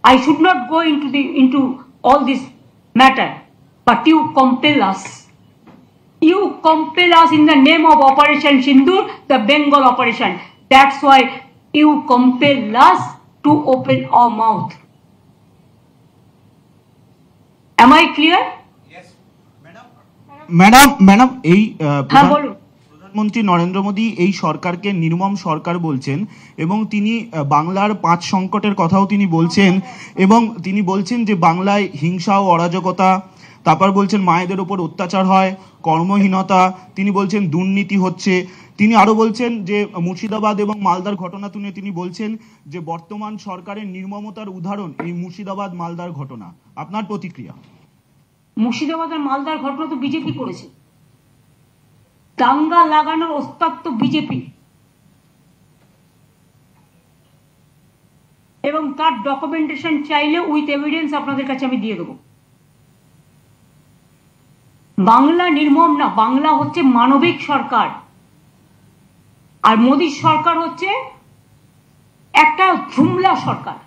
I should not go into all this matter, but you compel us. You compel us in the name of Operation Sindoor, the Bengal operation. That's why you compel us to open our mouth. Am I clear? Yes, madam. এই প্রধানমন্ত্রী নরেন্দ্র মোদী এই সরকারকে নির্মম সরকার বলছেন এবং তিনি বাংলার 5 সংকটের কথাও তিনি বলছেন এবং তিনি বলছেন যে বাংলায় হিংসা ও অরাজকতা, তারপর বলছেন মায়েদের উপর অত্যাচার হয়, কর্মহীনতা, তিনি বলছেন দুর্নীতি হচ্ছে। তিনি আরো বলছেন যে মুর্শিদাবাদ এবং মালদার ঘটনা তুলে তিনি বলছেন যে বর্তমান সরকারের নির্মমতার উদাহরণ এই মুর্শিদাবাদ মালদার ঘটনা। আপনার প্রতিক্রিয়া? মুর্শিদাবাদ আর মালদার ঘটনা তো বিজেপি করেছে, দাঙ্গা লাগানোর ওস্তাদ তো বিজেপি, এবং তার ডকুমেন্টেশন চাইলে উইথ এভিডেন্স আপনাদের কাছে আমি দিয়ে দেবো। বাংলা নির্মম না, বাংলা হচ্ছে মানবিক সরকার, আর মোদী সরকার হচ্ছে একটা জুমলা সরকার।